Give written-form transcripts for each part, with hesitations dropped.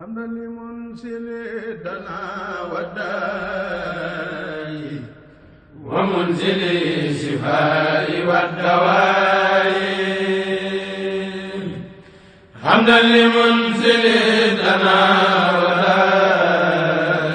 حمدا لمنزل دنا والداء ومنزل الشفاء والدواء حمدا لمنزل دنا والداء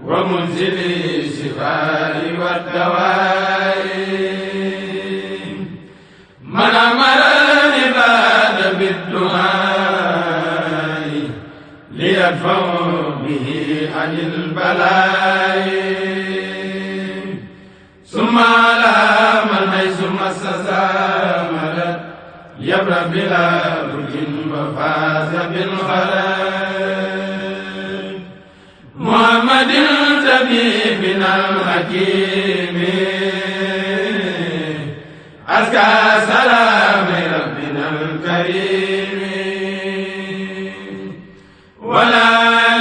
ومنزل الشفاء والدواء من أمر العباد بالدعاء ليدفع به عن البلاء ثم على من حيث مس زامرت يبرأ بلا برج وفاز بالخلاء محمد طبيبنا الحكيم أزكى سلام ربنا الكريم ولا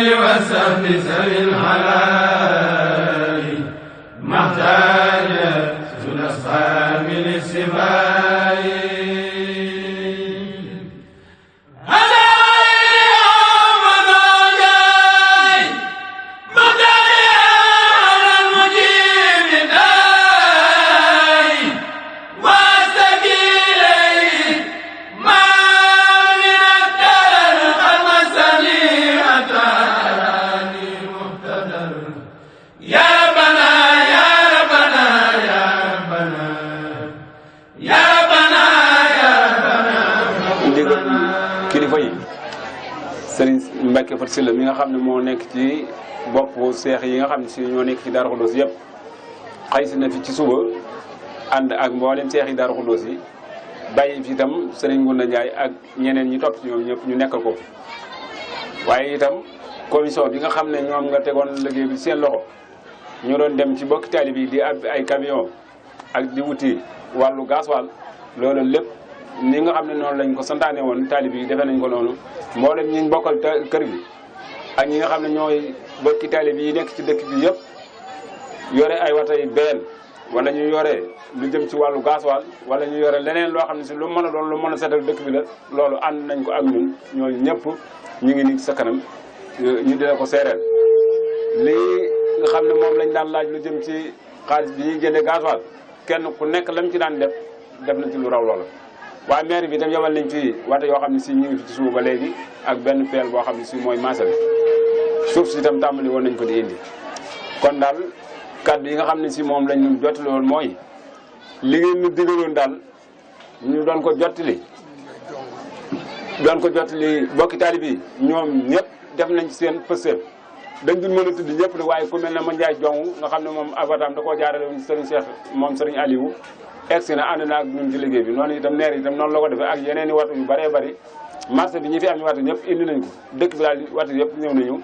لوسف سوي الحلال محتاج تنصى من السماء Mbacke Faty Sylla mi nga xam ne moo nekk ci bopp seex yi nga xam ne si ñoo nekk ci Darou Khoudoss yëpp xëy si na fi ci suba ànd ak mboolem seex yi Darou Khoudoss yi bàyyi fi itam Serigne Ngounda Ndiaye ak ñeneen ñi topp ci ñoom ñëpp ñu nekkal ko fi waaye itam commission bi nga xam ne ñoom nga tegoon liggéey bi seen loxo ñu doon dem ci bokki taalib yi di ab ay camion ak di wuti wàllu gasoil loolu lépp ni nga xam ne noonu lañ ko santaane woon taalib yi defe nañ ko noonu mboolem ñi bokkal kër gi ak ñi nga xam ne ñooy bokki taalib yi nekk ci dëkk bi yëpp yore ay watay benn wala ñu yore lu jëm ci wàllu gasoil wala ñu yore leneen loo xam ne si lu mën a doon lu mën a seetal dëkk bi la loolu ànd nañ ko ak ñun ñooñu ñëpp ñu ngi nii sa kanam ñu dina ko seereel lii nga xam ne moom lañ daan laaj lu jëm ci xaalis bi ñuy jëndee gasoil kenn ku nekk lam ci daan def nañ ci lu raw loola waaye maire bi itam yabal nañ fi wate yoo xam ne si ñu ngi fi ci suuf ba léegi ak benn peel boo xam ne si mooy maasa bi suuf si itam tàmbali woon nañ ko di indi kon daal kaddu yi nga xam ne si moom lañ ñu jottali woon mooy li ngeen ñu digaloon daal ñu doon ko jottali bokki taalib yi ñoom ñëpp def nañ ci seen pëstéef dañ dul mën a tudd ñëpp de waaye ku mel ne ma Ndiaye Jong nga xam ne moom avatam da koo jaarale woon Serigne Cheikh moom Serigne Aliou egsi na ànd na ak ñun ci liggéey bi noonu itam neer itam noonu la ko defee ak yeneen i watu yu bëree bëri marché bi ñi fi am ñu watu ñëpp indi nañ ko dëkk bi daal watu yëpp ñëw nañu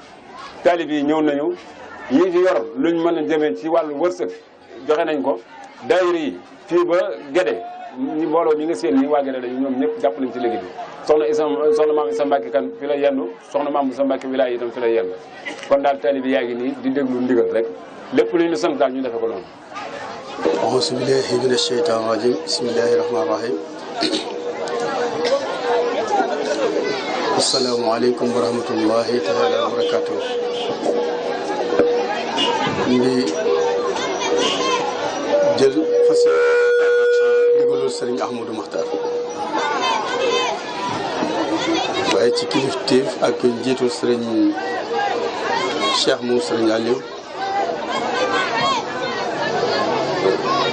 taalib yi ñëw nañu ñi fi yor luñ mën a jëmee ci wàllu wërsëg joxe nañ ko daayira yi fii ba Gédé ñi mbooloo ñi nga seen ñi waa Gédé lañu ñoom ñëpp jàpp nañ ci liggéey bi soxna maam Issa Mbacke kan fi la yendu soxna maam Issa Mbacke wilaay itam fi la yendu kon daal taalib yi yaa ngi nii di déglu ndigal rek lépp lu ñu sant daal ñu defe ko noonu auzu billahi mina sheytaan rajim bismillahi rahmaani rahim asalaamaaleykum wa rahmatullahi taala wa barakatuh ndi jël fas ci ndigalul Serigne Ahmadou Makhtar waaye ci kilifteef ak njiitul Serigne Cheikh moom Serigne Aliou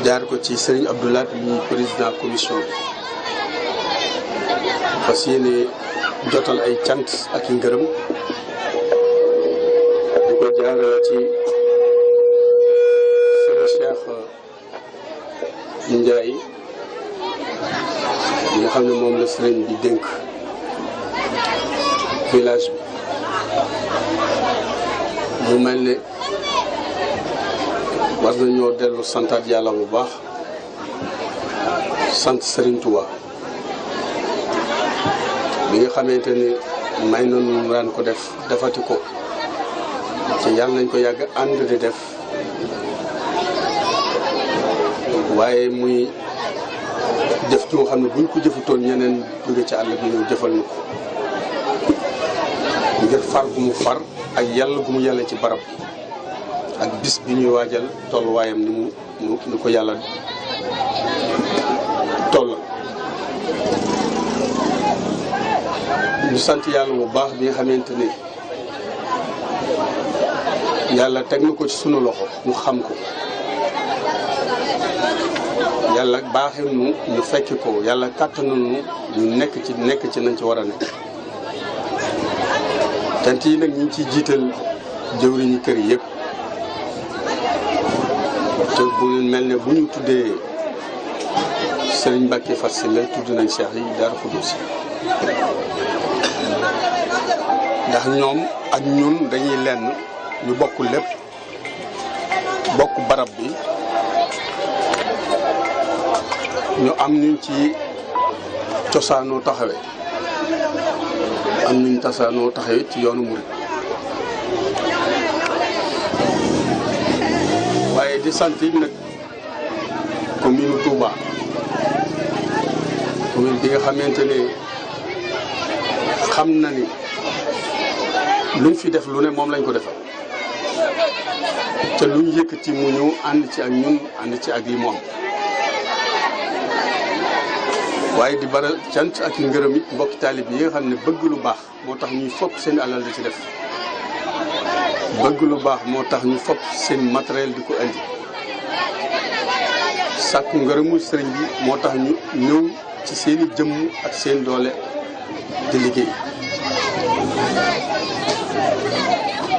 jaar ko ci Serigne Abdoulaye mi président commission bi fas yéene jotal ay cant ak i ngërëm di ko jaarale ci Serigne Cheikh Ndiaye ñi nga xam ne moom la Serigne bi dénk village bi mu mel ne war nañoo dellu santaat yàlla bu baax sant Serigne Touba bi nga xamante ne may nañu daan ko defati ko ci yàlla nañ ko yàgg ànd di def waaye muy jëf ci nga xam ne buñ ko jëfutoon ñeneen jóge ci àll bi ñëw jëfal na ko ngir far gu mu far ak yàlla gu mu yàlla ci barab ak bis bi ñuy waajal tolluwaayam ni ko yàlla toll. ñu sant yàlla bu baax bi nga xamante ne yàlla teg na ko ci sunu loxo ñu xam ko, yàlla baaxee nu ñu fekki ko, yàlla kàttanal nu ñu nekk ci nañ ci war a nekk. tant yi nag ñu ngi ciy jiital jëwriñu kër yi yëpp te bu mel ne bu ñu tuddee Serigne Mbacké Faty Sylla tudd nañ Cheikh yi Darou Khoudoss ndax ñoom ak ñun dañuy lenn, ñu bokk lépp, bokk barab bi, ñu am ñu ci cosaanoo taxawe, am ñu tasaanoo taxawe ci yoonu murid. waaye di sant yi nag commune Touba, commune bi nga xamante ne xam na ni luñ fi def lu ne moom lañ ko defal, te luñ yëkkati mu ñëw ànd ci ak ñun, ànd ci ak li moom. waaye di baral cant ak ngërëm it mbokki taalib yi nga xam ne bëgg lu baax moo tax ñuy fopp seen alal di ci def, bëgg lu baax moo tax ñu fopp seen matériel di ko indi, sàkku ngërëmu sëriñ bi moo tax ñu ñëw ci seeni jëmm ak seen doole di liggéey.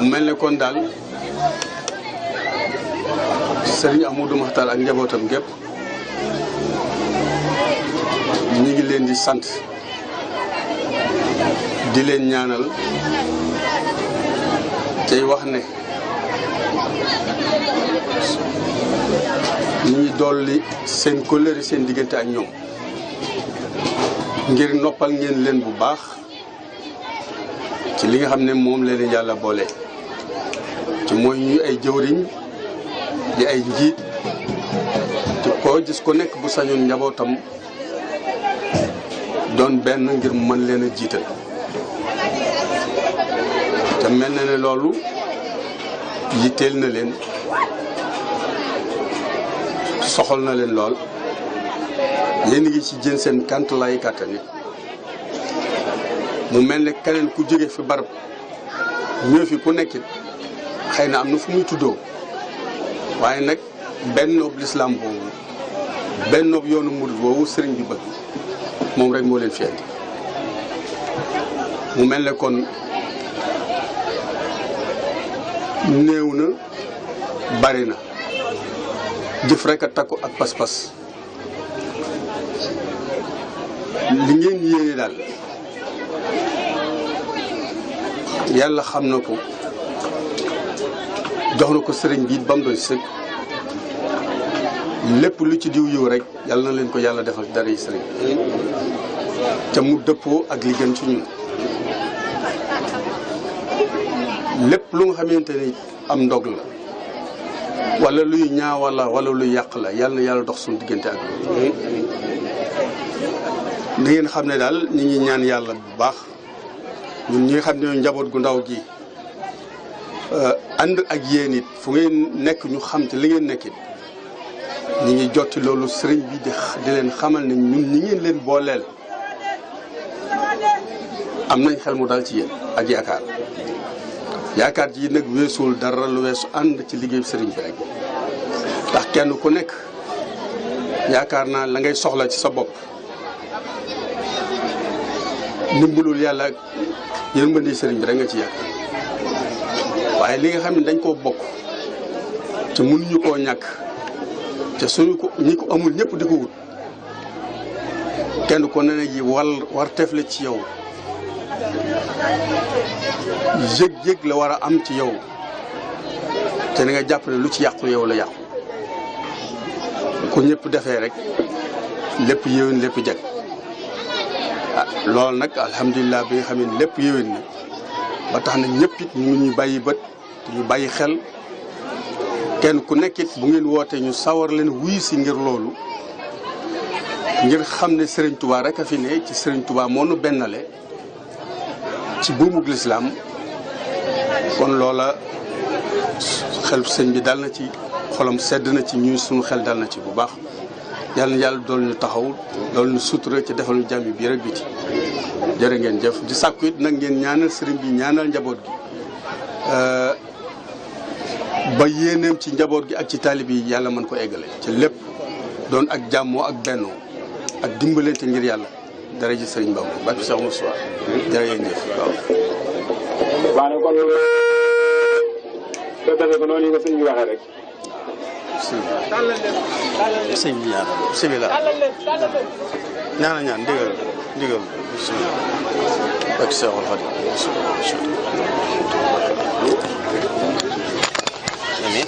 mel ne kon daal sëriñ Amadou Mahtar ak njabootam gépp ñi ngi leen di sant, di leen ñaanal, tey wax ne ñi ngi dolli seen kóllëre seen diggante ak ñoom ngir noppal ngeen leen bu baax ci li nga xam ne moom leen yàlla boole ci mooy ñu ay jëwriñ di ay njiit te koo gis ko nekk bu sañoon njabootam doon benn ngir mu mën leen a jiital. te mel na ne loolu yitteel na leen, soxal na leen lool, yéen ngi ci jën seen kant lay kàttan nit mu mel ne keneen ku jóge fi barab ñëw fi ku nekkit xëy na am na fu muy tuddoo, waaye nag benn noob lislaam boobu, benn noob yoonu murid boobu sëriñ bi bëgg moom rek moo leen fi andi. mu mel ne kon néew na bari na, jëf rek a takku ak pas-pas. li ngeen yéene daal yàlla xam na ko, jox na ko sëriñ bi ba mu doy sëkk. lépp lu ci diw yiw rek yàlla na leen ko yàlla defal dara yi sëriñ te mu dëppoo ak li gën ci ñun. lépp lu nga xamante ni am ndog la wala luy ñaaw wala luy yàq la yàlla na yàlla dox suñu diggante ak loolu. da ngeen xam ne daal ñi ngi ñaan yàlla bu baax ñun ñi nga xam ne njaboot gu ndaw gi ànd ak yéen it fu ngeen nekk ñu xam te li ngeen nekkit ñi ngi jotti loolu sëriñ bi di leen xamal ne ñun ñi ngeen leen booleel am nañ xel mu dal ci yéen ak yaakaar ji nag weesuwul dara lu weesu ànd ci liggéey sëriñ bi rek. ndax kenn ku nekk yaakaar naa la ngay soxla ci sa bopp ndimbalul yàlla ak yërmande sëriñ bi rek nga ci yaakaar, waaye li nga xam ne dañ koo bokk te mënuñu koo ñàkk te suñu ko ñi ko amul ñëpp di ko wut, kenn ko ne ji war tefle ci yow, yëg-yëg la war a am ci yow te na nga jàpp ne lu ci yàqu yow la yàqu. ku ñëpp defee rek lépp yéwén lépp jag. loolu nag alhamdulilah bi nga xam ne lépp yéwén na ba tax na ñëpp it ñu ngi ñuy bàyyi bët ñu bàyyi xel, kenn ku nekkit bu ngeen wootee ñu sawar leen wuyu si ngir loolu, ngir xam ne Serigne Touba rek a fi ne, ci Serigne Touba moo nu bennale ci buumug lislaam kon loola xel sëñ bi dal na ci xolam sedd na ci ñun suñu xel dal na ci bu baax yàlla na yàlla dool ñu taxaw dool ñu sutura ci defal ñu jàmm bi rek biti jërë ngeen jëf di sàkku it nag ngeen ñaanal sëriñ bi ñaanal njaboot gi ba yéeneem ci njaboot gi ak ci taalib yi yàlla mën ko eggale ci lépp doon ak jàmmoo ak bennoo ak dimbalante ngir yàlla dara ji sëriñ Bamba barke Cheikh Moussa jërë ngeen jëf waaw. baax na kon soo defee ko noonu nga sëñ bi waxee rek. sëñ bi ñaan bismillah ñaana ñaan ndigal bismillah barke Cheikhul Khadim amiin